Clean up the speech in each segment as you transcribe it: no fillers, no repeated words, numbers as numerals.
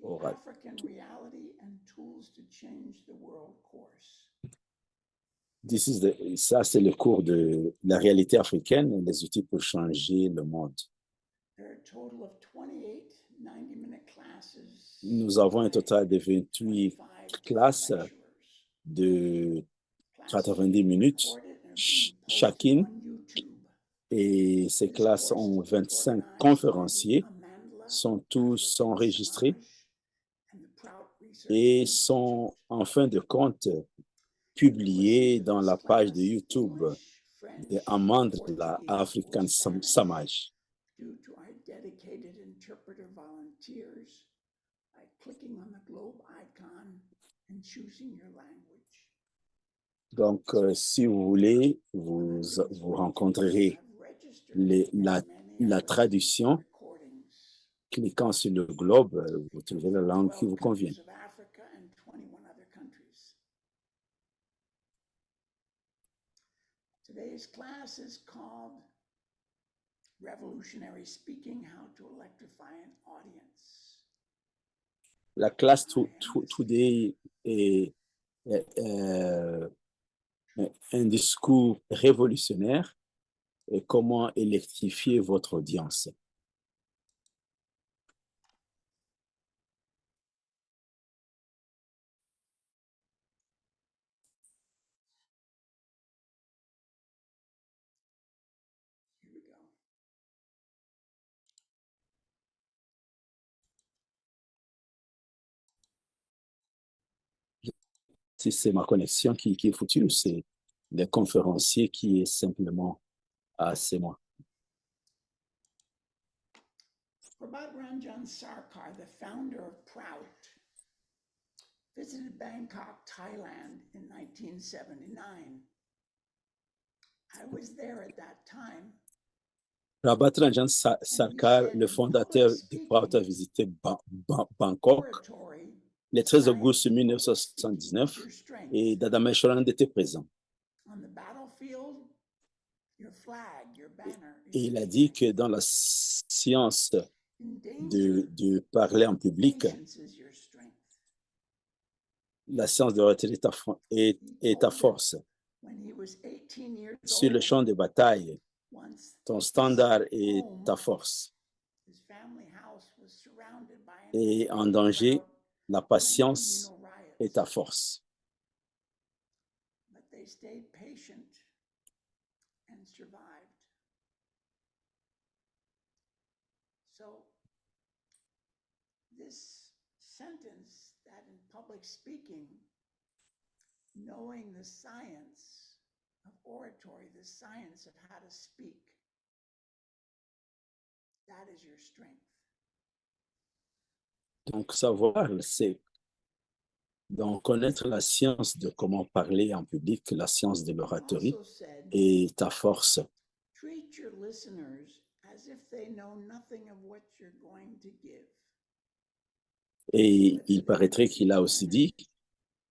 oral. Ça, c'est le cours de la réalité africaine et les outils pour changer le monde. Nous avons un total de 28 classes de 90 minutes chacune et ces classes ont 25 conférenciers, tous enregistrés et sont en fin de compte publiés dans la page de YouTube de Amandla African Samaj. Donc, si vous voulez, vous rencontrerez la traduction. Cliquant sur le globe, vous trouvez la langue qui vous convient. Today's class is called Revolutionary Speaking, How to Electrify an Audience. La classe today est un discours révolutionnaire et comment électrifier votre audience. Here we go. Si c'est ma connexion qui est foutue, c'est le conférencier qui est simplement c'est moi. Prabhat Ranjan Sarkar, the founder of Prout, visited Bangkok, Thailand in 1979. I was there at that time. Prabhat Ranjan Sarkar, le fondateur de Prout, a visité Bangkok le 13 août 1979 et Dadameshwaran était présent. Et il a dit que dans la science de parler en public, la science de retirer est ta force. Sur le champ de bataille, ton standard est ta force. Et en danger, la patience est ta force. So, this sentence that in public speaking, knowing the science of oratory, the science of how to speak, that is your strength. Donc, savoir, c'est donc connaître la science de comment parler en public, la science de l'oratorie est ta force. Treat your listeners as if they know nothing of what you're going to give. Et il paraîtrait qu'il a aussi dit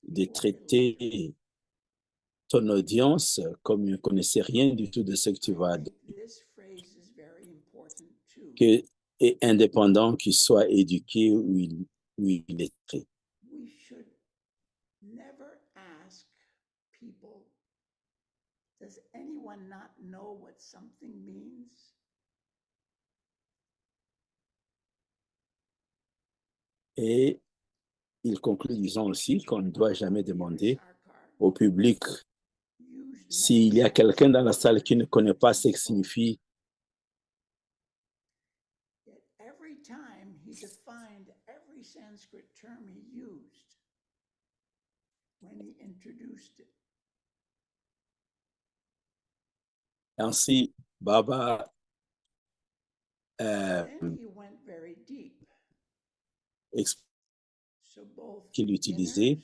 de traiter ton audience comme il ne connaissait rien du tout de ce que tu vas dire. Que est indépendant, qu'il soit éduqué ou illettré. We should never ask people, does anyone not know what something means? Et il conclut disant aussi qu'on ne doit jamais demander au public s'il y a quelqu'un dans la salle qui ne connaît pas ce que signifie. Every time he defined every Sanskrit term he used when he introduced it. Ainsi, Baba Then he went very deep. So both qu'il utilisait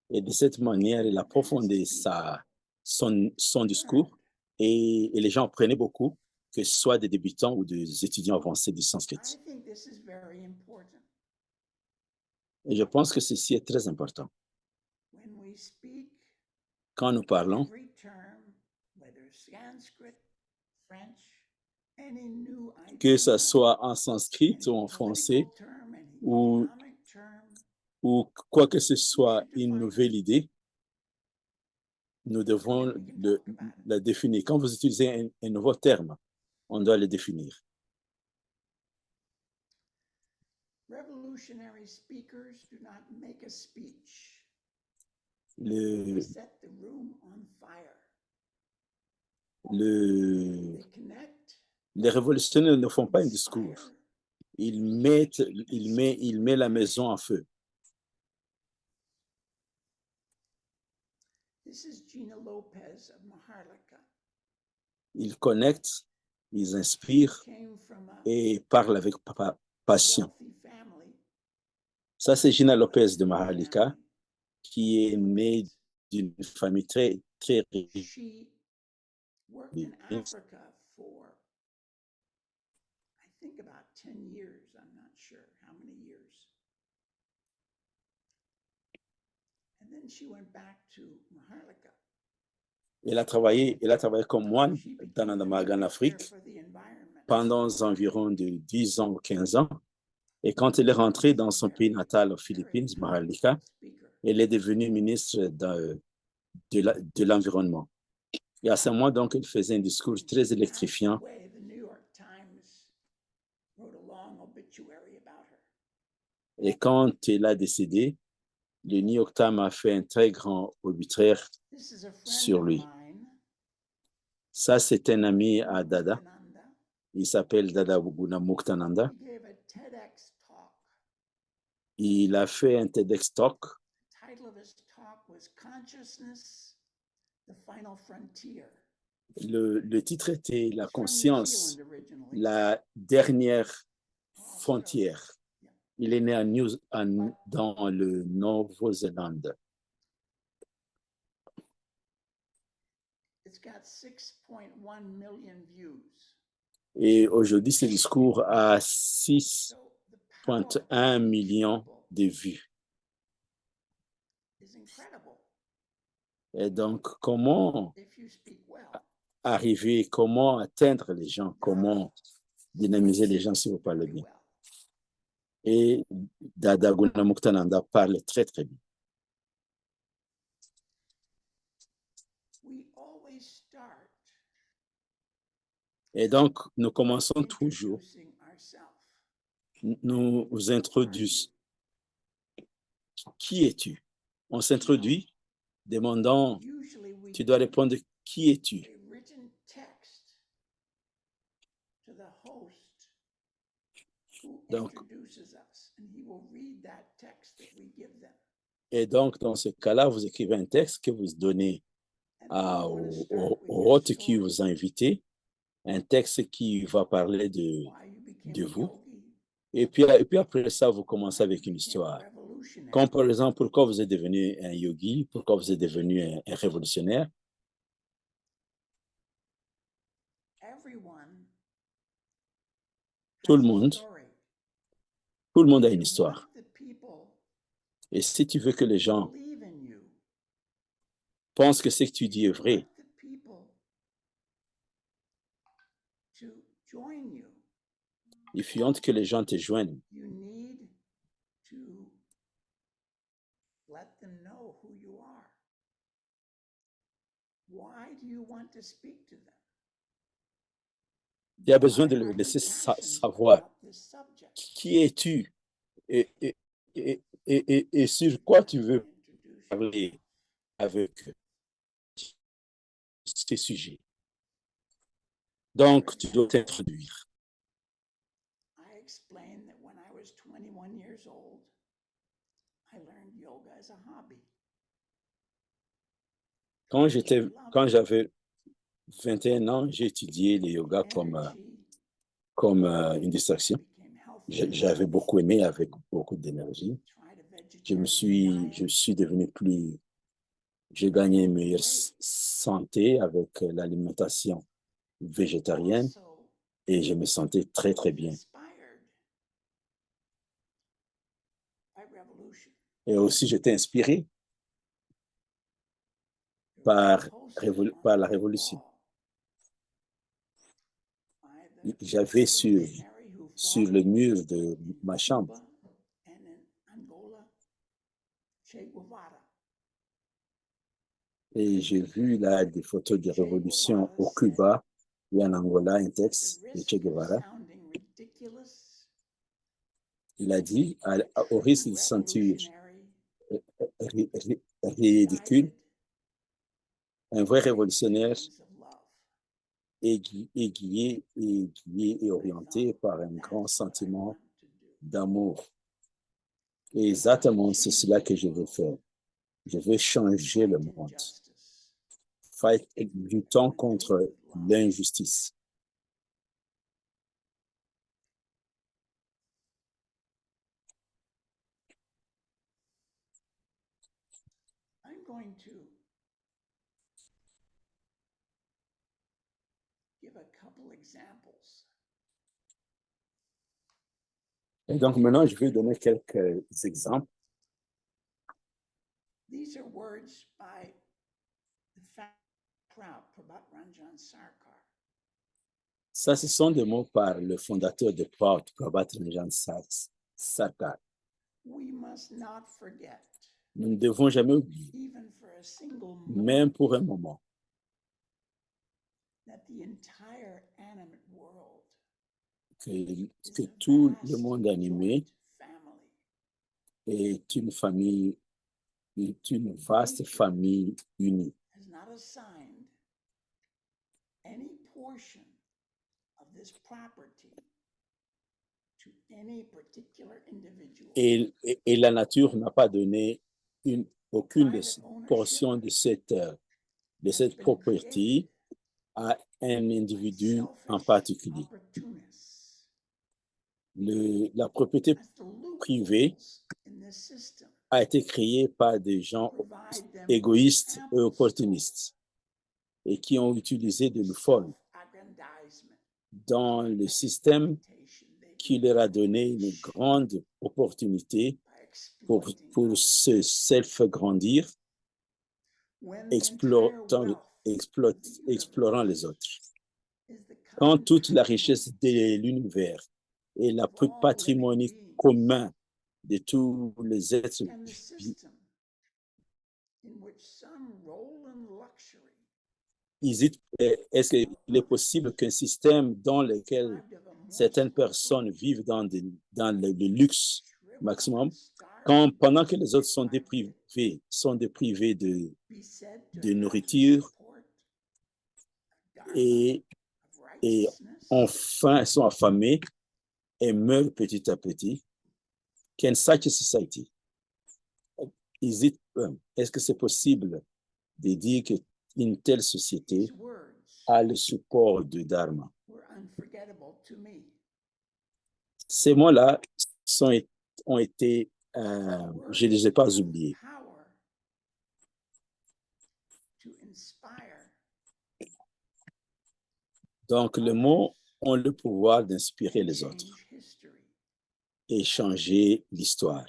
et de cette manière, il approfondait son discours et les gens prenaient beaucoup, que ce soit des débutants ou des étudiants avancés du sanskrit. I think this is very important. Et je pense que ceci est très important. When we speak, quand nous parlons, every term, whether Sanskrit, French, any new idea, que ce soit en sanskrit ou en français ou ou quoi que ce soit une nouvelle idée, nous devons la définir. Quand vous utilisez un nouveau terme, on doit le définir. Revolutionary speakers do not make a speech. Le, They set the room on fire. le, They connect. les révolutionnaires ne font pas un inspire, discours. Ils mettent la maison en feu. This is Gina Lopez of Maharlika. Ils connectent, ils inspirent Came from a et parlent avec passion. wealthy family. Ça, c'est Gina Lopez de Maharlika, qui est née d'une famille très, très riche. She worked in Africa for, I think, about 10 years. I'm not sure how many years. And then she went back to Maharlika. Elle a travaillé comme moine en Afrique pendant environ de 10 ans ou 15 ans. Et quand elle est rentrée dans son pays natal aux Philippines, Maharlika, elle est devenue ministre de l'Environnement. Et à ce moment, donc, elle faisait un discours très électrifiant. Et quand elle a décédé, le New York Times a fait un très grand obituaire sur lui. Ça, c'est un ami à Dada. Il s'appelle Dada Muktananda. Il a fait un TEDx Talk. Le titre était La conscience, la dernière frontière. Il est né dans le Nouvelle-Zélande. Et aujourd'hui, ce discours a 6,1 millions de vues. Et donc, comment arriver, comment atteindre les gens, comment dynamiser les gens si vous parlez bien. Et Dada Muktananda parle très, très bien. Et donc, nous commençons toujours, nous introduisons. Qui es-tu? On s'introduit, demandant, tu dois répondre, qui es-tu? Donc, et donc, dans ce cas-là, vous écrivez un texte que vous donnez au hôte qui vous a invité, un texte qui va parler de vous. Et puis après ça, vous commencez avec une histoire. Comme par exemple, pourquoi vous êtes devenu un yogi, pourquoi vous êtes devenu un révolutionnaire. Tout le monde a une histoire. Et si tu veux que les gens pensent que ce que tu dis est vrai, il faut que les gens te joignent. Il y a besoin de le laisser savoir qui es-tu et sur quoi tu veux parler avec ces sujets. Donc, tu dois t'introduire. Quand j'avais 21 ans, j'ai étudié le yoga comme une distraction. J'avais beaucoup aimé avec beaucoup d'énergie. Je suis devenu j'ai gagné une meilleure santé avec l'alimentation végétarienne et je me sentais très, très bien. Et aussi, j'étais inspiré par la révolution. J'avais sur le mur de ma chambre Che Guevara. Et j'ai vu là des photos de révolution au Cuba et en Angola, un texte de Che Guevara. Il a dit, au risque de se sentir ridicule, un vrai révolutionnaire est guidé et orienté par un grand sentiment d'amour. Et exactement, c'est cela que je veux faire. Je veux changer le monde. Luttant contre l'injustice. I'm going to give a couple examples. Et donc maintenant, je vais donner quelques exemples. These are words by the proud Prabhat Ranjan Sarkar. Ça, ce sont des mots par le fondateur de Proud, Prabhat Ranjan Sarkar. We must not forget, Nous ne devons jamais oublier, even for a single même moment, pour un moment, that the entire animate world que tout le monde animé family. est une famille, est une vaste famille unie. Has not assigned any portion of this property to any particular individual. Et la nature n'a pas donné aucune portion de cette propriété à un individu en particulier. La propriété privée a été créée par des gens égoïstes et opportunistes et qui ont utilisé de l'euphorie dans le système qui leur a donné une grande opportunité pour se self-grandir, explorant les autres. Quand toute la richesse de l'univers et le patrimoine commun de tous les êtres est-ce qu'il est possible qu'un système dans lequel certaines personnes vivent dans le luxe maximum, pendant que les autres sont déprivés de nourriture et enfin sont affamés et meurent petit à petit? Can such a society? Est-ce que c'est possible de dire qu'une telle société a le support de Dharma? Ces mots-là ont été, je ne les ai pas oubliés. Donc, les mots ont le pouvoir d'inspirer les autres et changer l'histoire.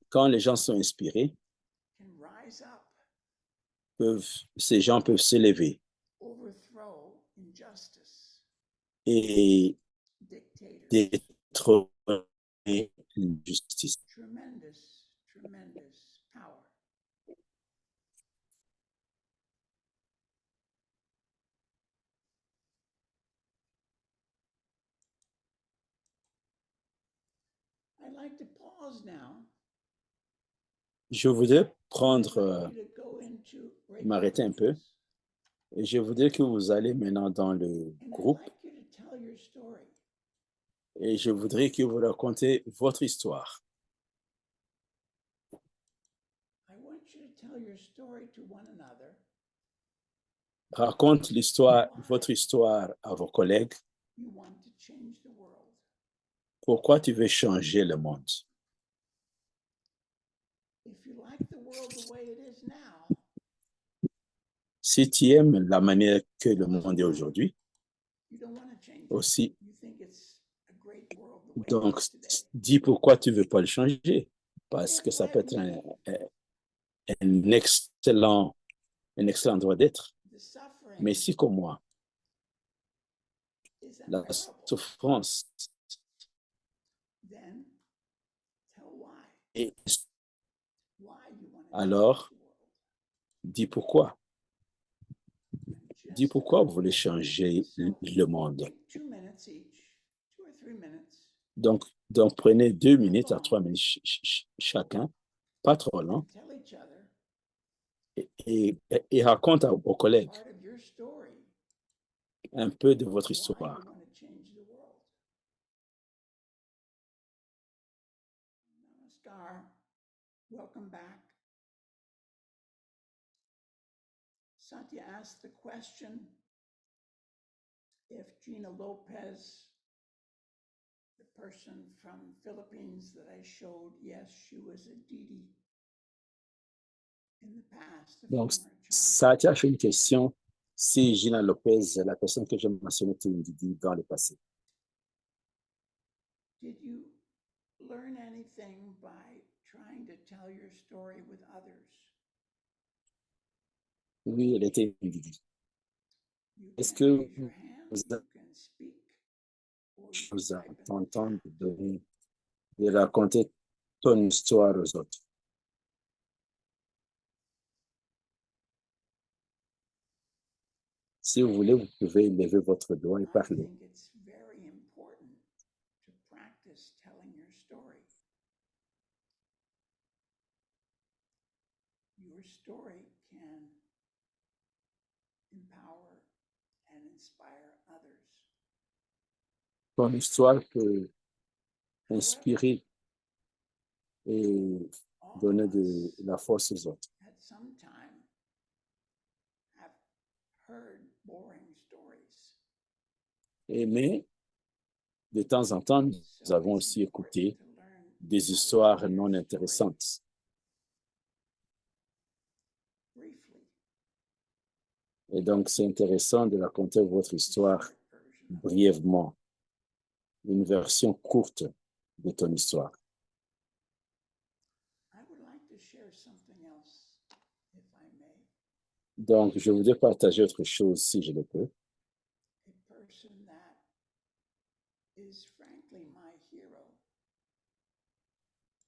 Quand les gens sont inspirés, ces gens peuvent s'élever et détrôner l'injustice. Tremendous power. I'd like to pause now. Je voudrais m'arrêter un peu. Et je voudrais que vous allez maintenant dans le groupe. Et je voudrais que vous racontez votre histoire. Raconte votre histoire à vos collègues. Pourquoi tu veux changer le monde? Si tu aimes la manière que le monde est aujourd'hui, aussi, donc dis pourquoi tu ne veux pas le changer. Parce que ça peut être un excellent endroit d'être. Mais si comme moi, is la unbearable, souffrance then tell why. est... Why you want to Alors, change the world. dis pourquoi. And Dis just pourquoi vous voulez changer le monde. take 2 minutes each, 2 or 3 minutes, Donc prenez 2 minutes à 3 minutes chacun, pas trop long, and tell each other et raconte aux collègues part of your story, un peu de votre why histoire. you want to change the world. Namaskar. Welcome back. Satya asked the question if Gina Lopez, the person from Philippines that I showed, yes, she was a Didi in the past. Donc, Satya a fait une question si Gina Lopez, la personne que j'ai mentionnée, était une Didi dans le passé. Did you learn anything by trying to tell your story with others? Oui, elle était une Didi. You Est-ce can que raise vous your hand, you can speak, or you can vous type in the entendre chat. de raconter ton histoire aux autres? Si vous voulez, vous pouvez lever votre doigt et I parler. think it's very important to practice telling your story. Your story can empower and inspire others. Ton histoire peut inspirer et All donner of de us la force aux autres. at some time have heard boring stories. Mais de temps en temps, nous So avons it's aussi écouté important to learn des how to histoires tell your non story intéressantes. briefly. Et donc, c'est intéressant de raconter votre histoire Short version of it. brièvement, une version courte de ton histoire. I would like to share something else, if I may. Donc, je voudrais partager autre chose, si je le peux. A person that is frankly my hero.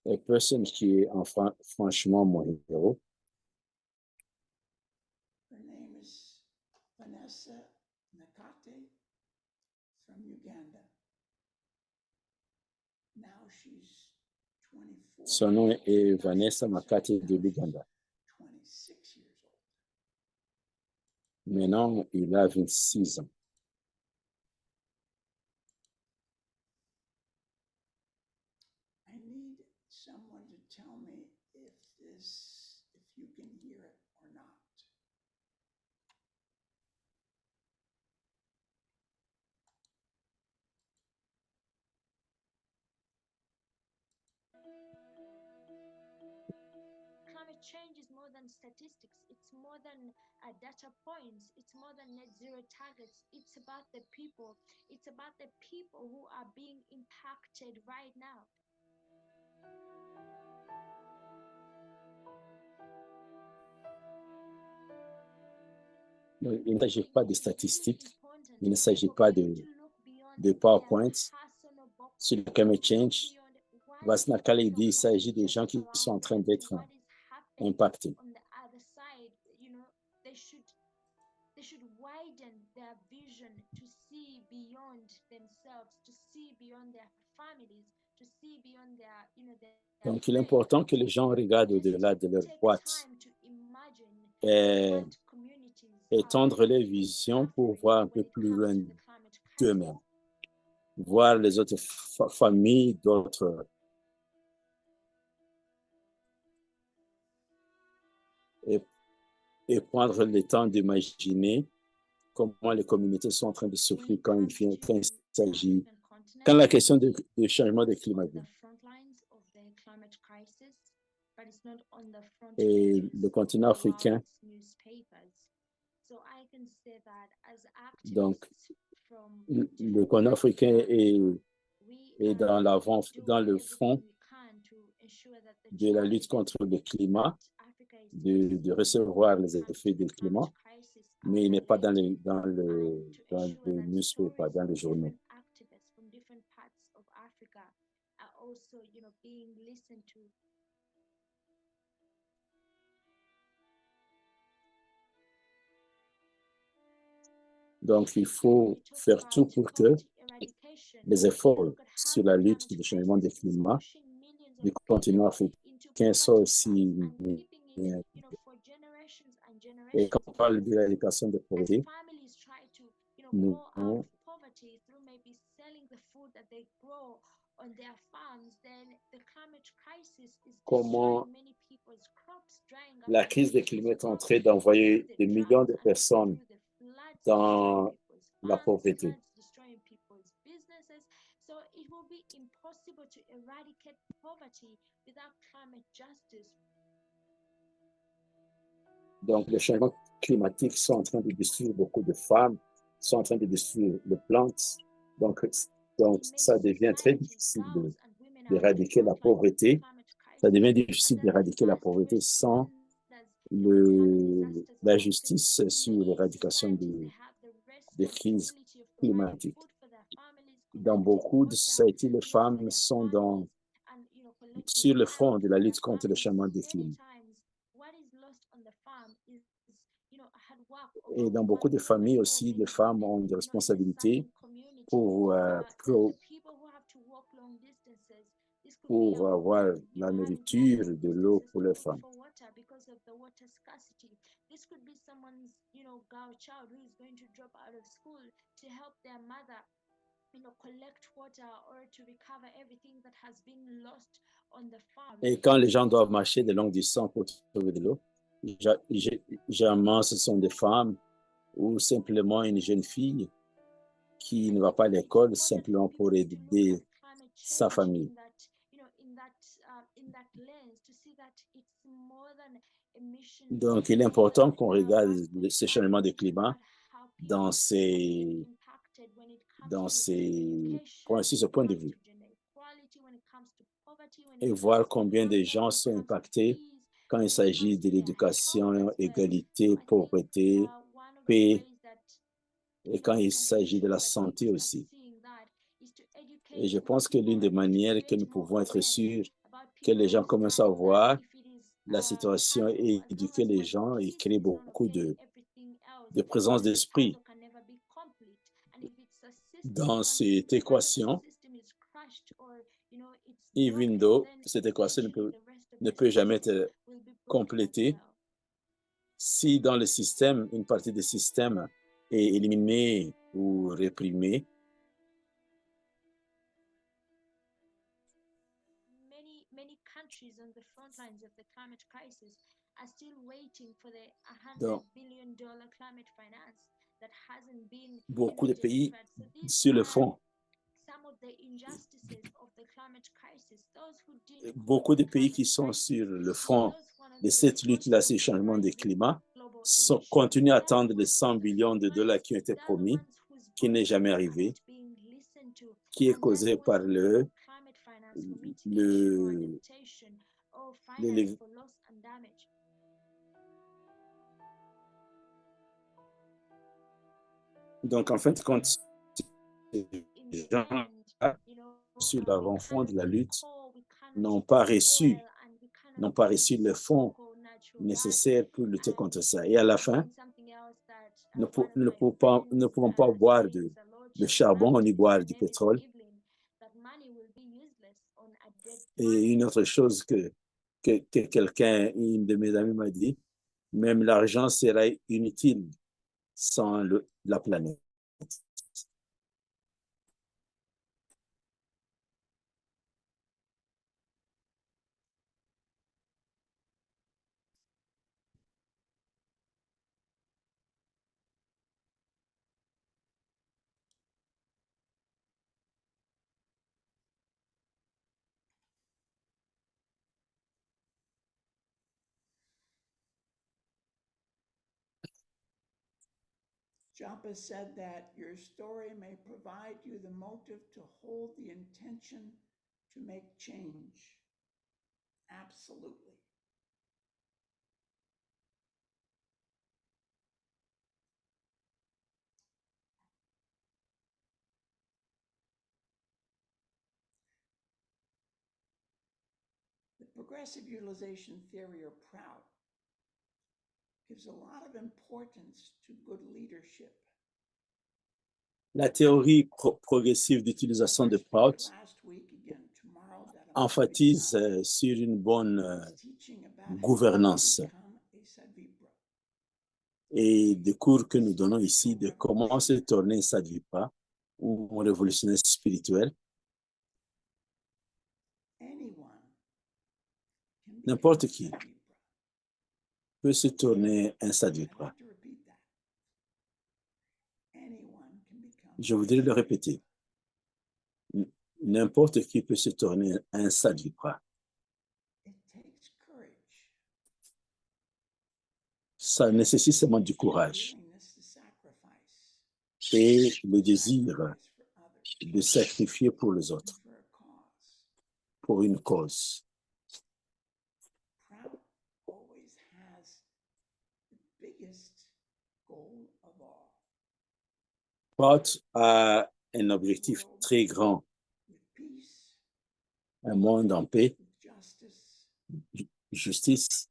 Une personne qui est enfin, franchement mon héros. Her name is Vanessa Nakate from Uganda. Now she's 24. Son nom est No, Vanessa sorry, Makati now de she's l'Ouganda. 26 years old. Maintenant, il a 26 ans. I need someone to tell me if you can hear it or not. Climate change is more than statistics. It's more than data points. It's more than net zero targets. It's about the people. It's about the people who are being impacted right now. Donc, il ne s'agit pas de statistiques, Important il ne s'agit for pas people to look beyond de their PowerPoint personal box, sur le to climate look change. beyond what Vasna is, Kale you know, dit, il what is s'agit des just gens qui around sont en train them, d'être what is happening impactés. on the other side. You know, they should widen their vision to see beyond themselves, to see beyond their families, to see beyond their, you know, their Donc, il est friends. important que les gens regardent Just au-delà de leur take boîte time to imagine et what communities étendre are les really visions pour suffering voir un when peu it plus comes loin to the climate crisis. d'eux-mêmes, voir les autres familles, d'autres. Et prendre le temps d'imaginer comment les communautés sont en train de souffrir quand la question du changement de climat vient. Et le continent africain, donc le continent africain est dans le front de la lutte contre le climat, de recevoir les effets du climat. mais il n'est pas dans to le ensure that newspaper, stories dans les from journaux. different activists from different parts of Africa are also, being listened to. Donc, il When faut you talk faire tout about pour que poverty eradication, les you efforts look at how sur the la lutte climate du changement crisis du is climat pushing millions of du continent people into africain soient poverty traps aussi and keeping it, for generations and et quand generations, on parle because d'éradication de as pauvreté, families try to, nous go out of poverty through maybe selling the food that they grow on their farms, then the climate crisis is comment destroying many people's crops, drying up la many crise des people's climats est en crops train through d'envoyer the des millions drought de and personnes through the floods destroying dans people's la farms, pauvreté. floods destroying people's businesses. So it will be impossible to eradicate poverty without climate justice. Donc, les changements climatiques sont en train de détruire beaucoup de femmes, sont en train de détruire les plantes. Donc, donc In ça many devient très societies, difficile girls and women are on the d'éradiquer la front lines of the pauvreté. climate Ça crisis, devient and difficile then the d'éradiquer la first pauvreté sans responders, when climate disasters la happen, justice sur many l'éradication societies, they have the des crises responsibility of providing climatiques. food for their families, Dans collecting beaucoup de water, sociétés, les for femmes their sont families, and collecting sur le front firewood de la for lutte their contre le families. changement des Many climats. times, what is lost on the farm is hard work of Et dans beaucoup one de woman familles or aussi, les many femmes women, ont des in a responsabilités certain community. pour, The people who have to walk long distances. This could be a pour avoir woman, la having to walk nourriture, long de l'eau distances pour to les look femmes. for water because of the water scarcity. This could be someone's, girl child who is going to drop out of school to help their mother, collect water or to recover everything that has been lost on the farm. Et quand les gens doivent marcher de longues distances pour trouver de l'eau, généralement, ce sont des femmes ou simplement une jeune fille qui ne va pas à l'école simplement pour aider sa famille. Donc, il est important qu'on regarde ce changement de climat dans sur ce point de vue et voir combien de gens sont impactés quand il s'agit de l'éducation, égalité, pauvreté, paix, et quand il s'agit de la santé aussi. Et je pense que l'une des manières que nous pouvons être sûrs que les gens commencent à voir la situation et éduquer les gens et créer beaucoup de présence d'esprit dans cette équation, even though cette équation ne peut jamais être complétée si dans le système, une partie du système est éliminée ou réprimée. Many countries on the front lines of the climate crisis are still waiting for the $100 billion climate finance that hasn't been beaucoup de pays delivered. So sur le front. Some of the injustices of the climate crisis. Those who didn't Beaucoup de pays qui sont sur le front de cette lutte-là sur le changement du climat continuent à attendre les 100 billions de dollars qui ont été promis, qui n'est jamais arrivé, qui est causé par donc en fin de compte, les gens sur l'avant-fond de la lutte n'ont pas reçu les fonds nécessaires pour lutter contre ça. Et à la fin, nous ne pouvons pas boire de charbon ni boire du pétrole. Et une autre chose que quelqu'un, une de mes amis m'a dit, même l'argent serait inutile sans la planète. Japa said that your story may provide you the motive to hold the intention to make change. Absolutely. progressive utilization theory, or PROUT, gives a lot of importance to good leadership. La théorie progressive d'utilisation de Prout emphatise sur une bonne gouvernance. Et des cours que nous donnons ici de comment se tourner un Sadvipa ou un révolutionnaire spirituel. N'importe qui peut se tourner un Sadvipa. Je voudrais le répéter. N'importe qui peut se tourner un Sadvipa. Ça nécessite seulement du courage et le désir de sacrifier pour les autres, pour une cause. Prout a un objectif très grand, un monde en paix, justice,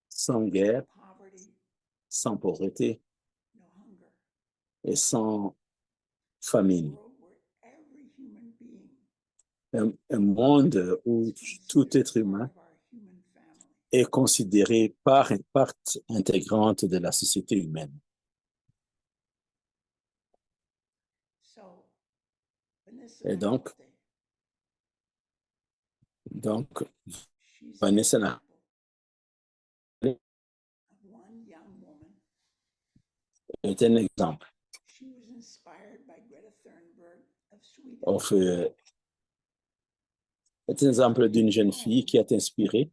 sans guerre, sans pauvreté et sans famine. Un monde où tout être humain est considéré partie intégrante de la société humaine. Et donc Vanessa est un exemple. C'est un exemple d'une jeune fille qui est inspirée.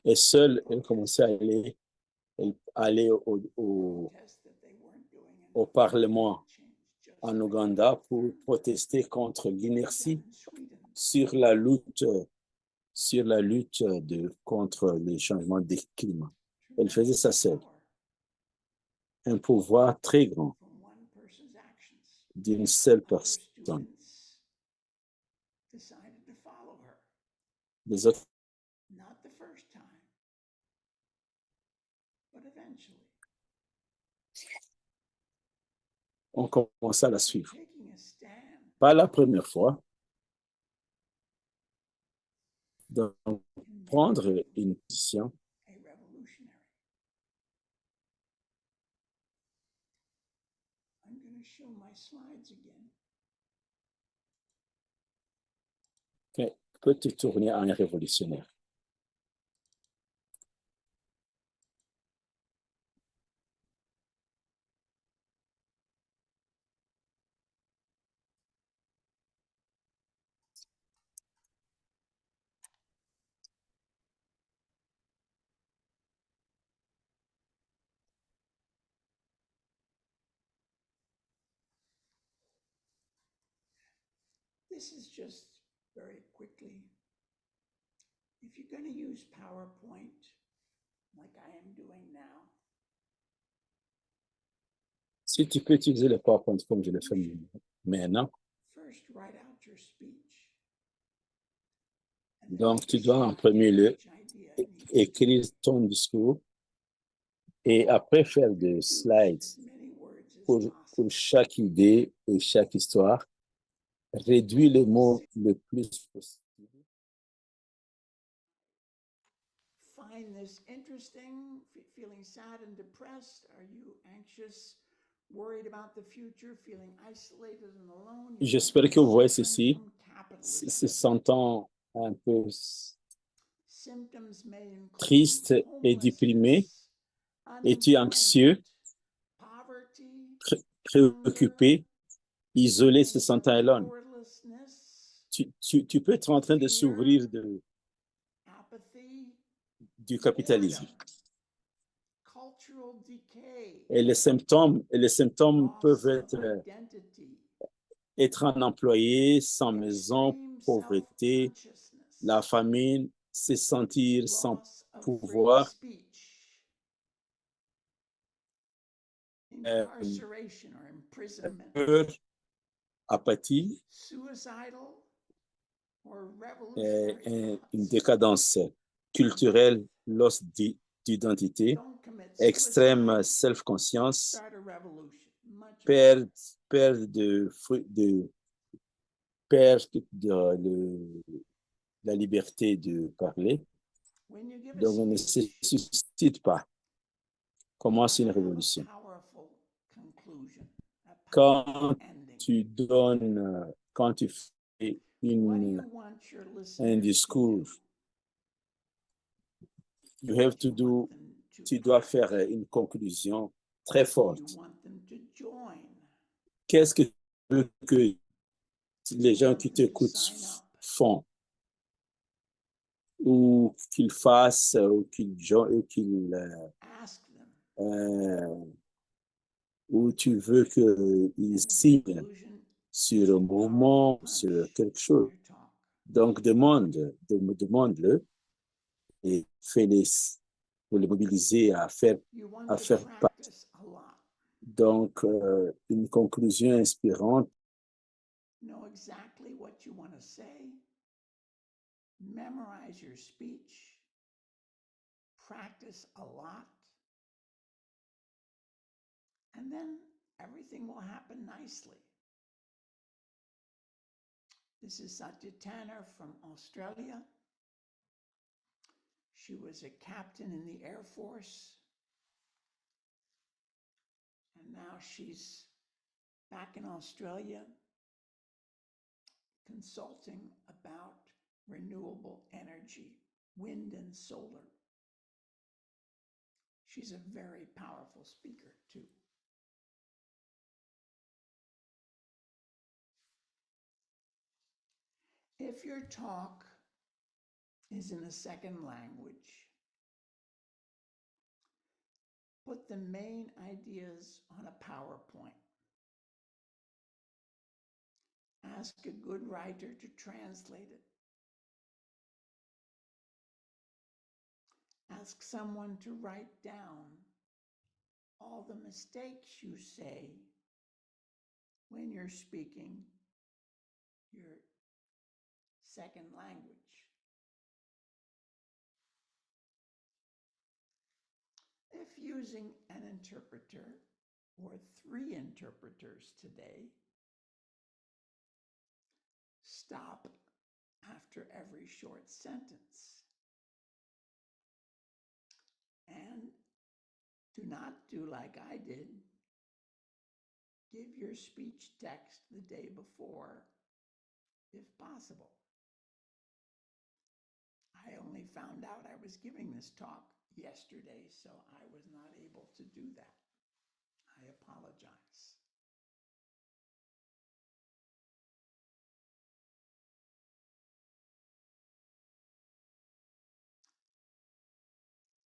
Et seule, elle commençait à aller au Parlement en Ouganda pour protester contre l'inertie sur la lutte contre les changements de climat. Elle faisait ça seule. Un pouvoir très grand d'une seule personne. Les autres ont commencé à la suivre. Pas la première fois. Donc, prendre une position peut te tourner en un révolutionnaire. This is just very quickly. If you're going to use PowerPoint, like I am doing now, Si tu peux utiliser le PowerPoint comme je le fais maintenant, first write out your speech. donc tu dois en premier lieu écrire ton discours et après faire des slides pour chaque idée et chaque histoire. Réduis les mots le plus possible. Find this interesting, feeling sad and depressed? Are you anxious, worried about the future, feeling isolated and alone? J'espère que vous voyez ceci, se sentant un peu triste et déprimé. Es-tu anxieux, préoccupé, isolé, se sentant alone? Tu peux être en train de s'ouvrir du capitalisme. Et les symptômes peuvent être un employé, sans maison, pauvreté, la famine, se sentir sans pouvoir, incarceration or imprisonment, peur, apathie, suicidal or une revolutionary thoughts. décadence culturelle, loss d'identité, Don't commit extrême suicide, self-conscience, start a revolution. Much better. perte perte de la liberté de parler. When you give a Donc, on ne se speech, suscite pas. Commence une have a révolution. powerful conclusion, a Quand powerful ending. tu donnes, quand tu fais What do you want your un listeners discours, to you do? have What to do you do, want them to tu dois act? faire une conclusion très What do forte. you want them to join? Qu'est-ce que tu veux que les gens qui Want them to t'écoutent sign up? font ou qu'ils fassent ou qu'ils Ask them. ou tu veux qu'ils And signent conclusion sur is a un mouvement, powerful sur punch quelque to chose. your talk. Donc, demande-le et fais-les pour les mobiliser à faire You want à to faire part. practice a lot. Donc, une conclusion inspirante, Know exactly what you want to say. Memorize your speech. Practice a lot. And then everything will happen nicely. This is Satya Tanner from Australia. She was a captain in the Air Force. And now she's back in Australia consulting about renewable energy, wind and solar. She's a very powerful speaker, too. If your talk is in a second language, put the main ideas on a PowerPoint. Ask a good writer to translate it. Ask someone to write down all the mistakes you say when you're speaking your second language. If using an interpreter or 3 interpreters today, stop after every short sentence. And do not do like I did. Give your speech text the day before, if possible. I only found out I was giving this talk yesterday, so I was not able to do that. I apologize.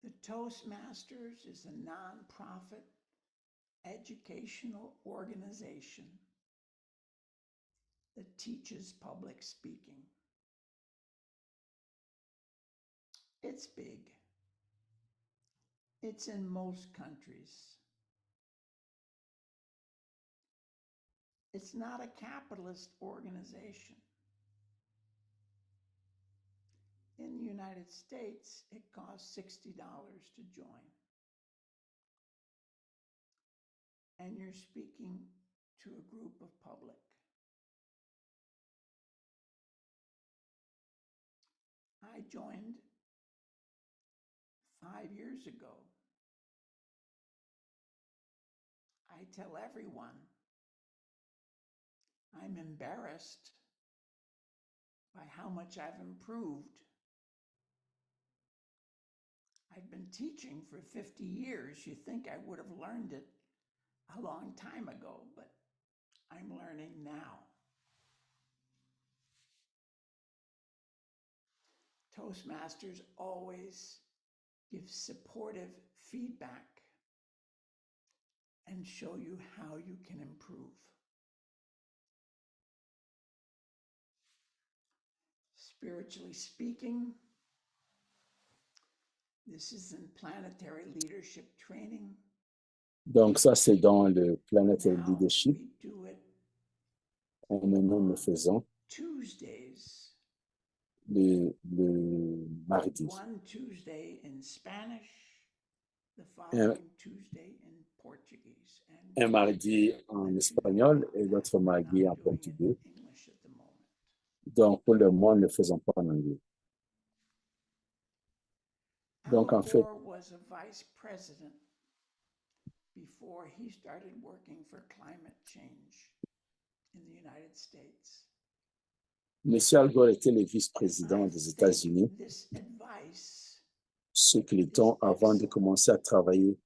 The Toastmasters is a nonprofit educational organization that teaches public speaking. It's big. It's in most countries. It's not a capitalist organization. In the United States, it costs $60 to join. And you're speaking to a group of public. I joined 5 years ago. I tell everyone I'm embarrassed by how much I've improved. I've been teaching for 50 years. You think I would have learned it a long time ago, but I'm learning now. Toastmasters always give supportive feedback and show you how you can improve. Spiritually speaking, this is in planetary leadership training. Donc, ça, c'est dans le Planet Now Leadership. we do it Et maintenant, nous faisons Tuesdays. le mardi. One Tuesday in Spanish, the Un, following Tuesday in Portuguese. un And mardi en espagnol et l'autre we're mardi en not doing it portugais. in English at the moment. Donc, pour le moment, ne le faisons pas en anglais. Al Donc, en fait, Gore was a vice president before he started working for climate change in the United States. M. Al Gore était le And vice-président I des think États-Unis this advice ce qu'il is temps avant de excellent. commencer à travailler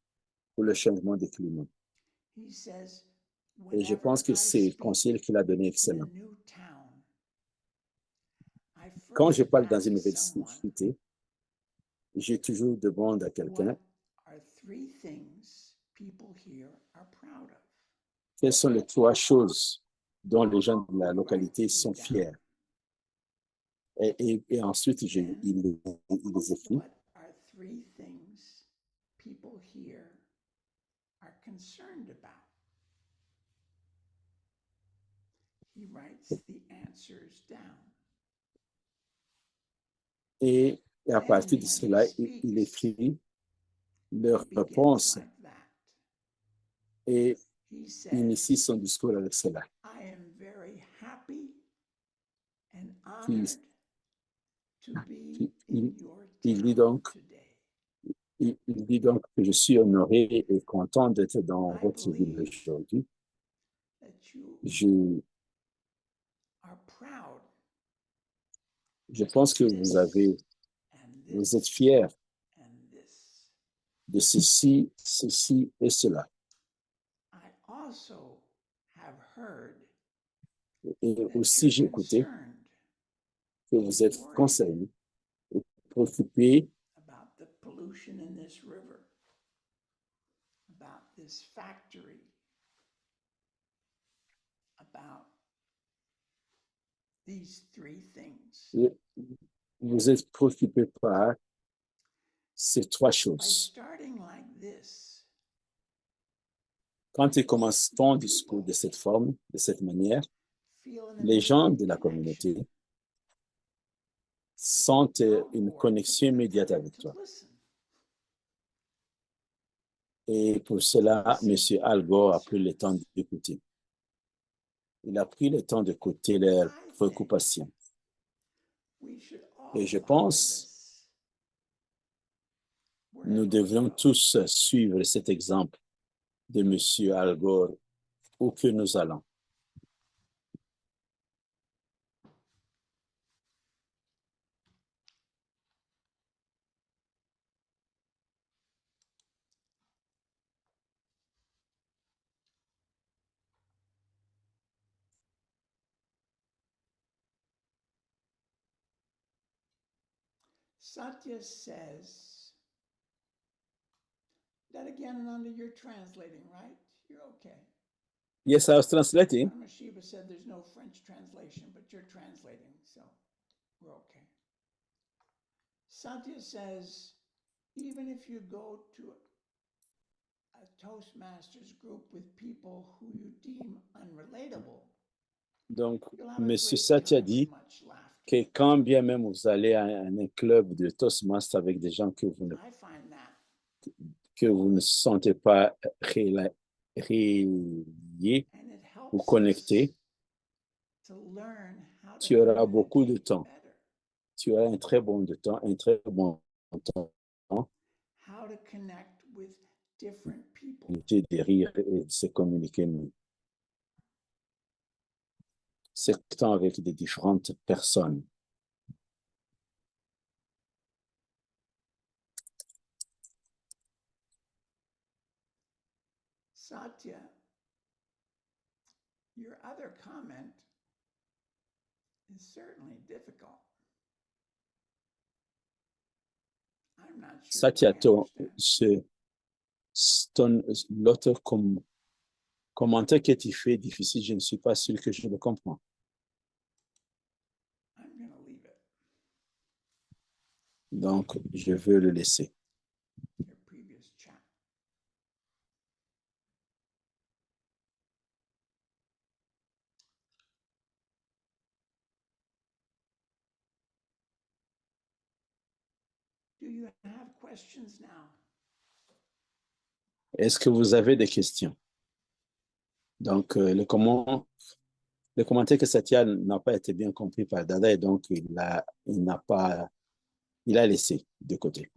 pour le changement du climat. He says, Et je whenever pense que I c'est le speak conseil qu'il a donné in a excellent. new town, I Quand je first parle dans une ask nouvelle someone, cité, j'ai toujours demandé à quelqu'un what are three things people here are proud of? quelles sont les trois choses dont les gens de la He localité writes them sont down. fiers. Et ensuite, Then, il les écrit. what are three things people here are concerned about? He writes the answers down. Et à Then, partir de when he cela, il speaks, écrit leurs he begins réponses like that. et He initie says, son discours avec cela. I am very happy and Puis, honored to be puis in your il dit town donc, today. il dit donc que je suis honoré et content d'être dans I votre ville believe aujourd'hui. that you Je, are proud je pense que of this and vous êtes this fiers and this. de ceci et cela. I also have heard Et that aussi, you're j'ai écouté concerned, que vous êtes worried concerné et préoccupé about the pollution in this river, about this factory, about these three things. vous êtes préoccupé par ces trois By choses. starting like this, Quand il commence ton discours de cette forme, de cette manière, feel an les gens immediate de la connection. communauté sentent Al une Gore connexion took the immédiate time avec to toi. listen. Et pour cela, M. Al Gore a pris le temps d'écouter. Il a pris le temps d'écouter leurs I think préoccupations. we should Et all je follow pense this nous wherever we devrions go. tous suivre cet exemple de M. Al Gore où que nous allons. Satya says that again, and under you're translating, right? You're okay. Yes, I was translating. Paramashiva said there's no French translation, but you're translating, so we're okay. Satya says, even if you go to a Toastmasters group with people who you deem unrelatable, Donc, you'll have a M. great Satya time dit and much laughter. que quand bien même vous allez à un club de Toastmasters avec des gens I find that, que vous ne sentez pas reliés and it helps ou us connectés, to learn how to tu auras beaucoup de communicate temps. better, Tu auras un très bon temps, how to connect with different people. de rire et de se communiquer mieux. C'est temps avec des différentes personnes. Satya, your other comment is certainly difficult. I'm not sure Satya, I understand. l'autre commentaire que tu fais difficile, je ne suis pas sûr que je le comprends. I'm going to leave it. Donc, je veux le laisser. Your previous chat. Do you have questions now? Est-ce que vous avez des questions? Donc, le commentaire que Satya n'a pas été bien compris par Dada et donc il a laissé de côté.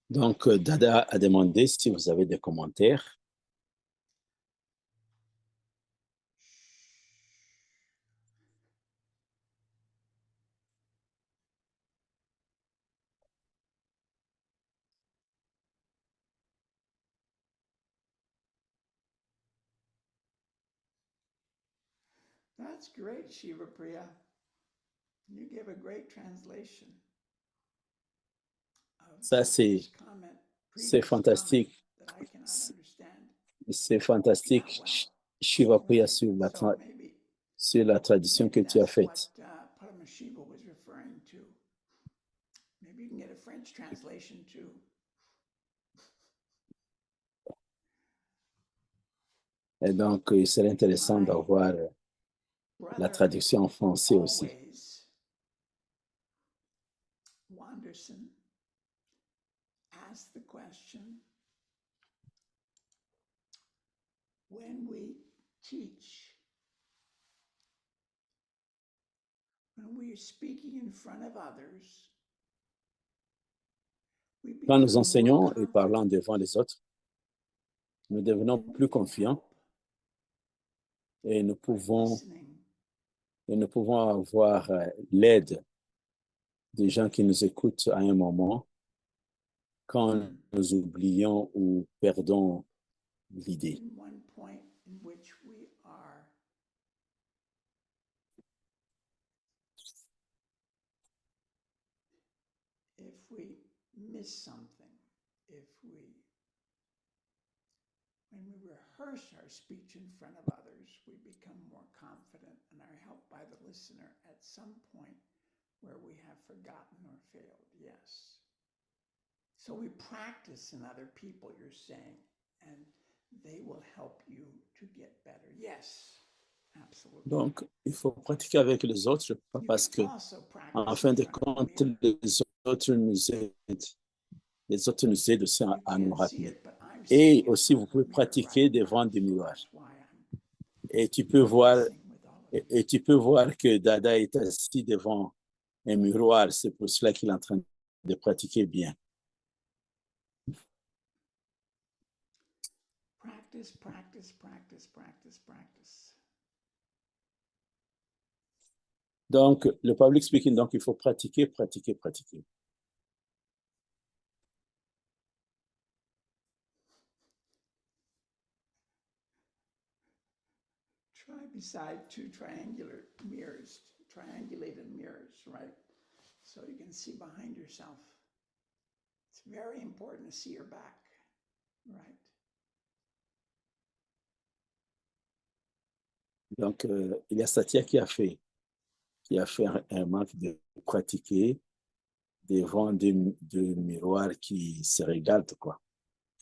Donc, Dada a demandé si vous avez des commentaires. That's great, Shiva Priya. You gave a great translation of Ça, Satya's comment, c'est previous fantastique. comment that I cannot understand. C'est fantastique, Yeah, well, Shiva Priya, okay, sur so maybe la tradition que tu as that's faite. what Paramashiva was referring to. Maybe you can get a French translation too. Et donc, il serait intéressant My d'avoir la brother traduction en français aussi. always, Wanderson, asked the question, when we teach, when we are speaking in front of others, we Quand nous become more enseignons et parlons confident devant les autres, nous devenons and we plus can confiants help et nous by pouvons listening. avoir l'aide des gens qui nous écoutent à un moment quand nous oublions ou perdons l'idée. In one point in which we are if we miss something, when we rehearse our speech in front of others, we become more confident and are helped by the listener at some point where we have forgotten or failed. Yes. So we practice in other people, you're saying, and they will help you to get better. Yes, absolutely. Donc, il faut pratiquer avec les autres, pas You parce que, can also practice en fin in de front of the compte, mirror. les autres nous aident aussi You à nous can't see rappeler. it, but I'm Et sitting in aussi, front vous of the pouvez mirror pratiquer right devant now, des so miroirs. that's why I'm Et tu peux voir, practicing with all of you. et tu peux voir que Dada est assis devant un miroir. C'est pour cela qu'il est en train de pratiquer bien. Practice, practice, practice, practice, practice. Donc, le public speaking, donc il faut pratiquer, pratiquer, pratiquer. Try beside two triangulated mirrors, right? So you can see behind yourself. It's very important to see your back, right? Donc, il y a Satya qui a fait un manque de pratiquer devant deux miroirs qui se regardent, quoi.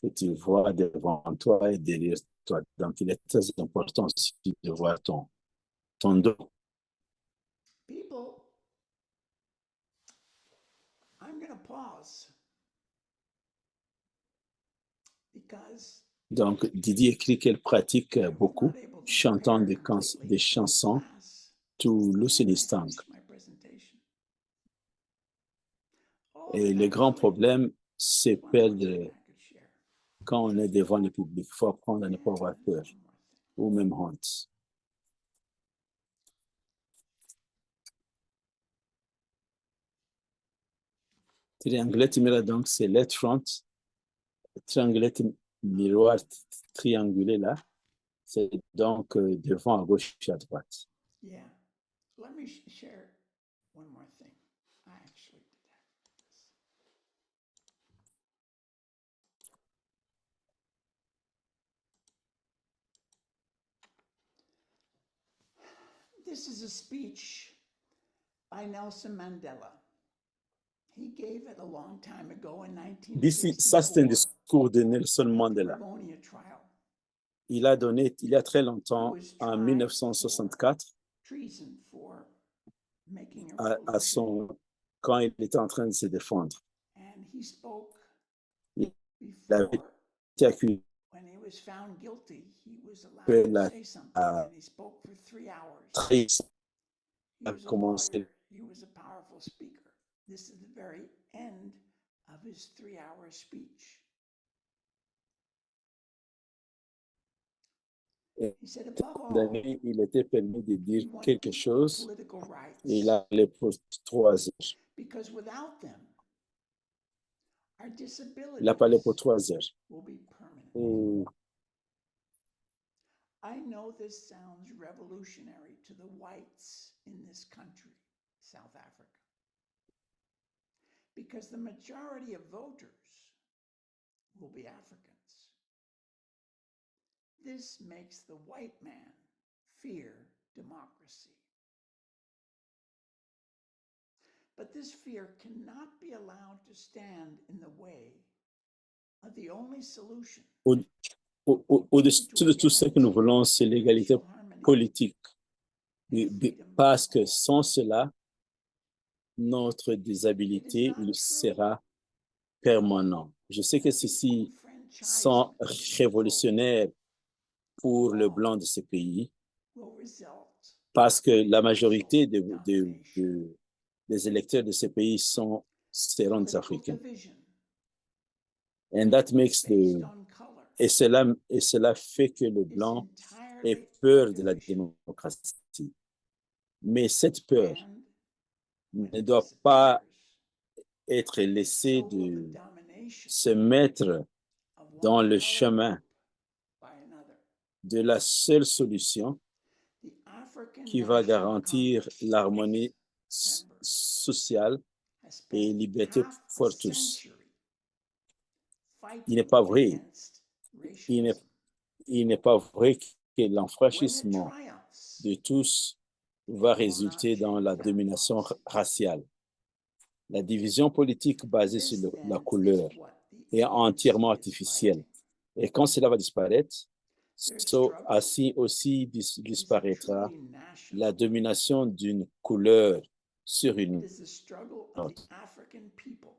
Que tu vois devant toi et derrière toi. Donc, il est très important aussi de voir ton dos. People, I'm going to pause because Donc, Didi écrit qu'elle pratique I was beaucoup, not able to chantant prepare des completely for this chansons class to when I Lucenistang. finished my presentation. Oh, Et le grand problème, c'est one more thing perdre I could share. quand on est devant le public. Il faut apprendre à ne pas avoir And peur one more thing. ou même honte. Trianglette miroir, donc c'est let front. Trianglette miroir triangulé là, c'est donc devant à gauche et à droite. Yeah. Let me share one more thing. I actually did have this. This is a speech by Nelson Mandela. He gave it a long time ago in Ça, c'est un 1964 discours de Nelson at the Mandela. Rivonia trial. Il a donné, il y a très He longtemps, was en tried 1964, for treason for making a à revolution. quand il était en train de se défendre. And he spoke Il avait before. été accusé When he was found guilty, he was que allowed to la say something, and he spoke for 3 hours. trahison He a was a commencé. lawyer. He was a powerful speaker. This is the very end of his 3-hour speech. Et He said, above all, d'année, il était permis de we dire want quelque equal chose political et il rights, a allé pour 3 heures. because without them, our Il a parlé pour disabilities 3 heures. will be permanent. Et I know this sounds revolutionary to the whites in this country, South Africa, because the majority of voters will be Africans. This makes the white man fear democracy. But this fear cannot be allowed to stand in the way of the only solution au-dessus de tout ce que nous voulons, c'est l'égalité racial harmony politique. and freedom Parce for que all. sans cela, notre It is disabilité not il true sera permanent. Je sais que ceci sont enfranchisement révolutionnaires pour le blanc de ce pays, will result parce que la majorité in domination, des électeurs de ce pays seront des political Africains. division And that makes based on color et cela fait que le is blanc ait entirely peur de la artificial, démocratie. Mais cette peur and when ne it doit pas disappears, être laissée so will de the domination se mettre of dans one le color chemin group by another. de la seule solution The African qui va National garantir Congress l'harmonie member sociale has et spent liberté half a pour tous. century Il n'est fighting pas vrai, against il n'est racialism. il n'est pas vrai que When it l'enfranchissement triumphs, de tous va it will not résulter dans la change that domination policy. raciale. La division politique basée This sur la then couleur is what the est ANC entièrement is artificielle. fighting. Et quand cela va disparaître, Their struggle ainsi aussi is a disparaîtra truly national la one. domination d'une couleur sur It une is the struggle of the autre. African people,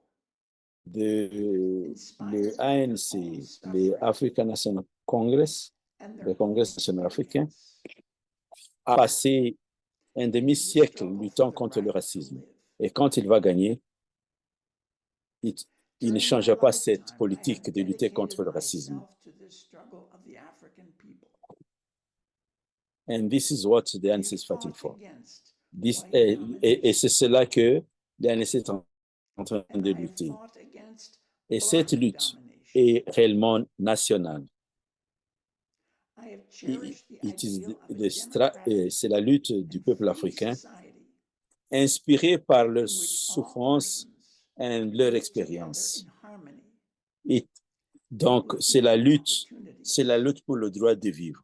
Le inspired by their ANC, own le suffering African National Congress, and le their own Congrès national africain, experience. a passé un It is the demi-siècle struggle luttant for the contre le right to racisme. live. Et quand il va gagner, il ne During my changera pas cette lifetime, I politique have de lutter contre dedicated le racisme. myself to this struggle of the African people. And this is what the I ANC have is fighting fought for. against white Et domination, c'est cela que l'ANC est en train and de I have lutter. fought against Et black cette lutte domination. est réellement nationale. I have cherished the ideal of a C'est la lutte du democratic peuple and free africain, society inspirée par in leur which all souffrance persons et leur live together expérience. in harmony Et donc, with c'est la equal lutte pour le droit de vivre.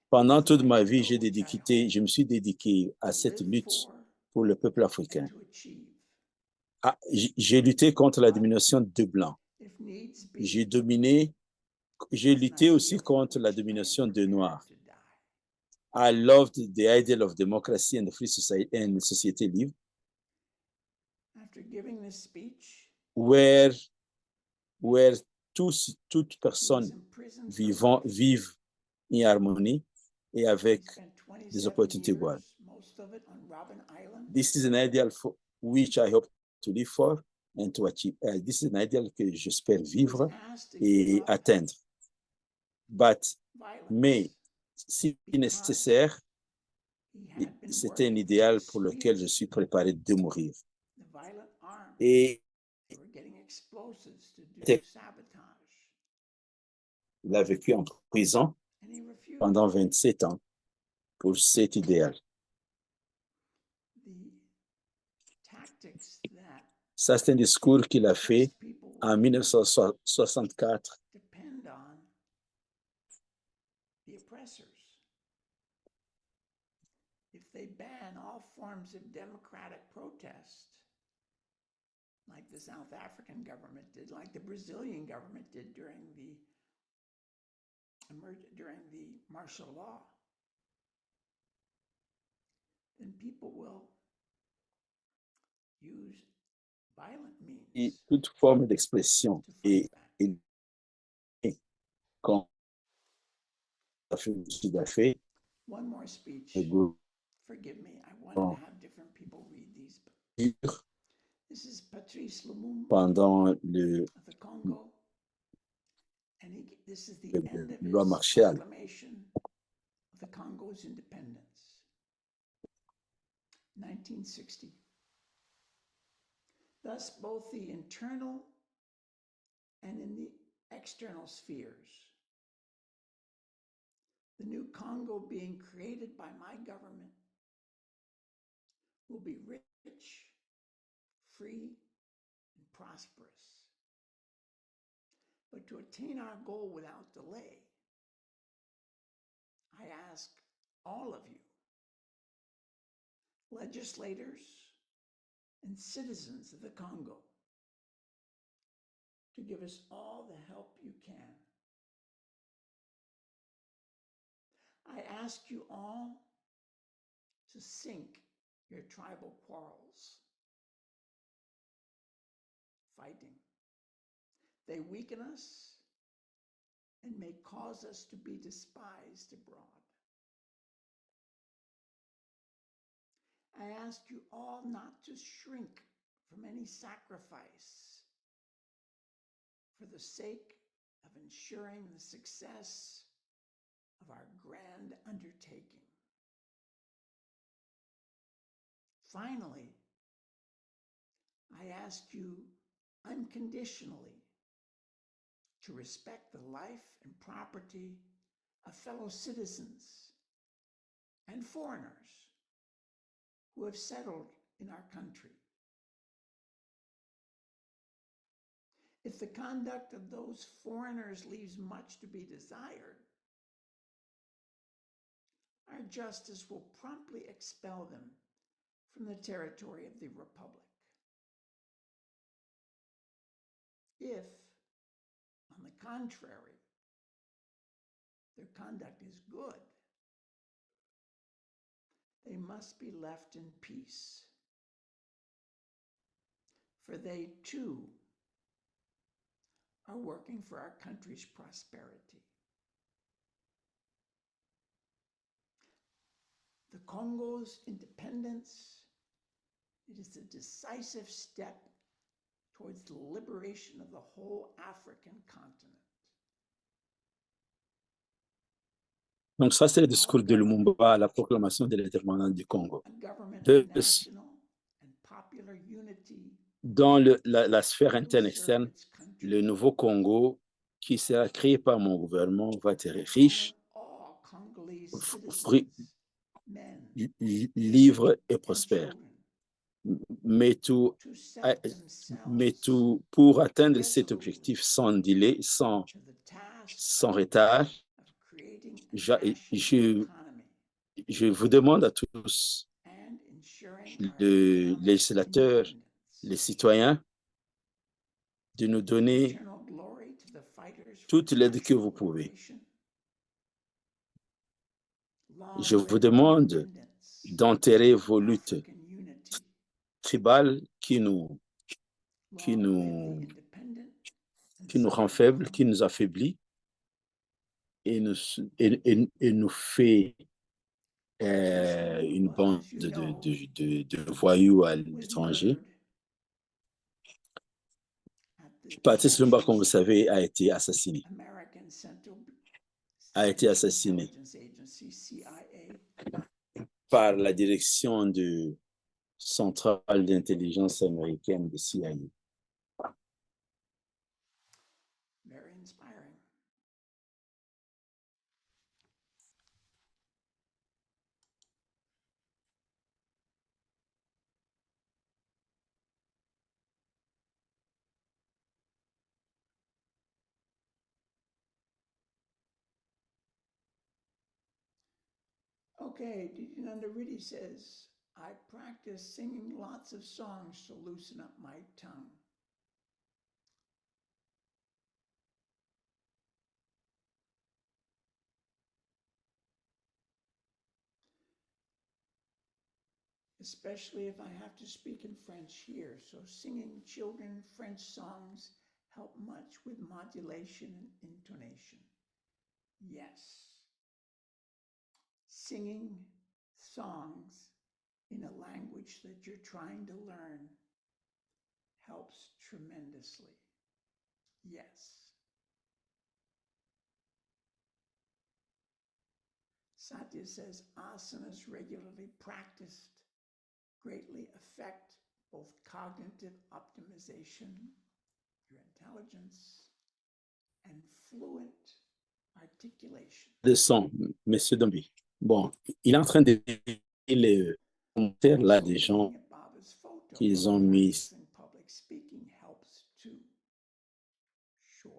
Pendant toute ma vie, je me suis dédié à cette lutte pour le peuple africain. to achieve. J'ai lutté contre la domination de Blancs. If needs be, J'ai as an lutté aussi ideal for contre la which I am domination de prepared Noirs. to die. I loved the ideal of democracy and free society and société libre, After giving this speech, where toute he was personne imprisoned for life. vivent en harmonie et avec He spent des 27 opportunités égales. years, most of it on Robben Island. This is an ideal for which I hope to live for and to achieve. This is an ideal que j'espère He was vivre asked to give et up atteindre. Mais violence si because nécessaire, he had been c'était un working idéal for pour the lequel je Swedes, suis préparé de mourir. the violent armed Et who were getting explosives to do Était- sabotage. il a vécu en prison And he refused. pendant 27 ans pour cet idéal. The tactics that Ça, c'est un discours qu'il a fait oppressed people en 1964 depend on the oppressors. If they ban all forms of democratic protest, like the South African government did, like the Brazilian government did during the martial law, then people will use violent Et means toute forme d'expression to fight back. quand Sud-Afrique, One more speech. le gouvernement Forgive me, I wanted to have different people read these. This is Patrice Lumumba pendant of the Congo. And this is the end of loi his Martial. proclamation of the Congo's independence, 1960. Thus, both the internal and in the external spheres, the new Congo being created by my government will be rich, free, and prosperous. But to attain our goal without delay, I ask all of you, legislators and citizens of the Congo, to give us all the help you can. I ask you all to sink your tribal quarrels. Fighting. They weaken us and may cause us to be despised abroad. I ask you all not to shrink from any sacrifice for the sake of ensuring the success of our grand undertaking. Finally, I ask you unconditionally to respect the life and property of fellow citizens and foreigners who have settled in our country. If the conduct of those foreigners leaves much to be desired, our justice will promptly expel them from the territory of the Republic. If, on the contrary, their conduct is good, they must be left in peace, for they too are working for our country's prosperity. The Congo's independence, it is a decisive step towards the liberation of the whole African continent. Donc ça, c'est le discours de Lumumba à la proclamation de l'indépendance du Congo. A government De, of national and popular unity dans la sphère will interne-externe, serve its country. le nouveau Congo qui sera créé par mon gouvernement va être riche, All Congolese free, citizens, men libre et and prospère. children, Mais tout, to set mais themselves tout pour atteindre cet objectif sans délai, to the task sans retard, of creating a je, national je, economy je vous demande à tous, and ensuring our les economic législateurs, independence. les citoyens, de nous donner Eternal glory to the fighters for toute l'aide que national vous pouvez. liberation. Long Je vous live demande independence, d'enterrer vos luttes African unity. tribales qui Long live the independent and nous rend sovereign faibles, Congo. qui nous affaiblit et nous fait une bande de voyous à l'étranger. Patrice Lumumba, comme vous savez, a été assassiné. A été assassiné par la direction de centrale d'intelligence américaine de CIA. Very inspiring. Okay, Nanda Riddhi says, I practice singing lots of songs to loosen up my tongue. Especially if I have to speak in French here. So singing children French songs help much with modulation and intonation. Yes. Singing songs in a language that you're trying to learn helps tremendously. Yes. Satya says asanas regularly practiced greatly affect both cognitive optimization, your intelligence, and fluent articulation. De son, Monsieur Dombi. Bon, il est en train de les commentaires là des gens qu'ils ont mis. Public speaking helps too. Sure.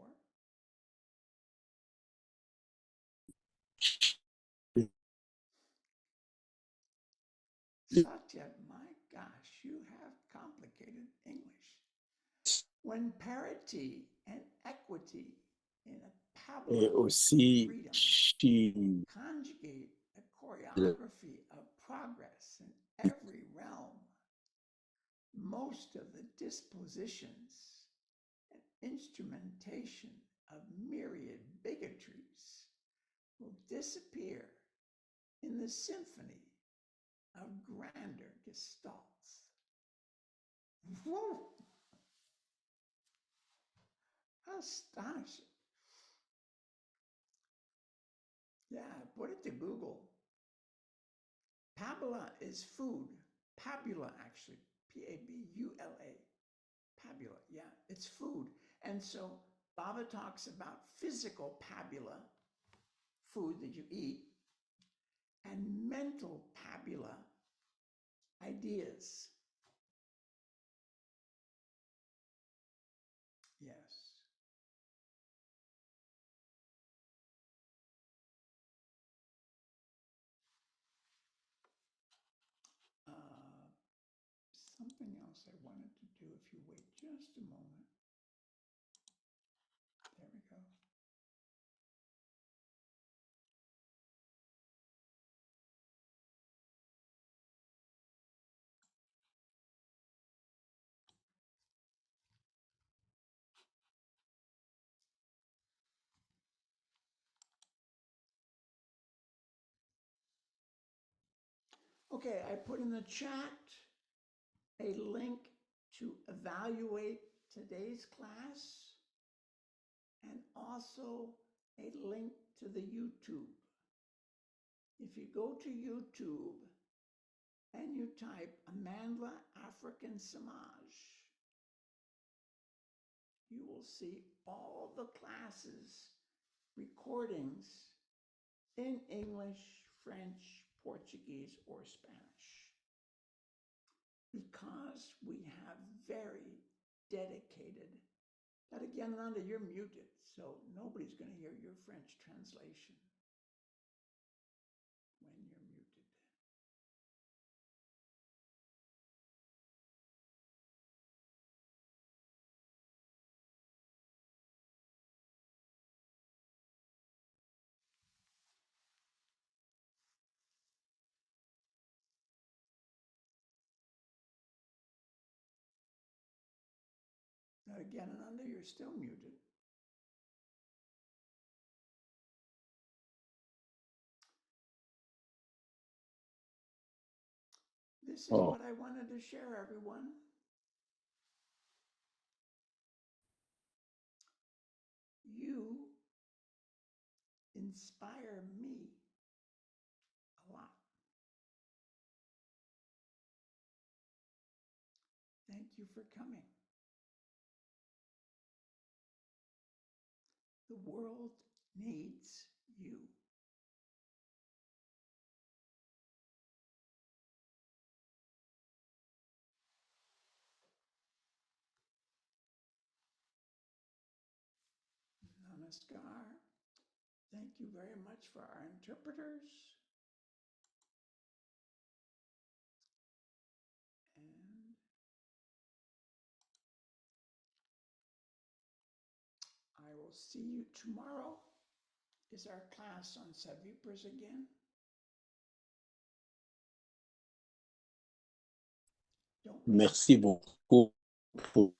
Satya, my gosh, you have complicated English. When parity and equity in a Et Pavlov aussi, freedom conjugate a choreography of progress in every realm, most of the dispositions and instrumentation of myriad bigotries will disappear in the symphony of grander gestalts. Whoa! Astonishing. Yeah, put it to Google. Pabula is food. Pabula, actually. P-A-B-U-L-A. Pabula, yeah, it's food. And so Baba talks about physical pabula, food that you eat, and mental pabula, ideas. Yes. Something else I wanted to do, if you wait just a moment. There we go. Okay, I put in the chat a link to evaluate today's class and also a link to the YouTube. If you go to YouTube and you type Amandla African Samaj, you will see all the classes, recordings in English, French, Portuguese, or Spanish. Because we have very dedicated, but again, Nanda, you're muted, so nobody's going to hear your French translation when you're muted. Again, Ananda, you're still muted. This is what I wanted to share, everyone. You inspire me a lot. Thank you for coming. The world needs you. Namaskar. Thank you very much for our interpreters. will see you tomorrow. Is our class on Savipers again? Don't miss Merci beaucoup pour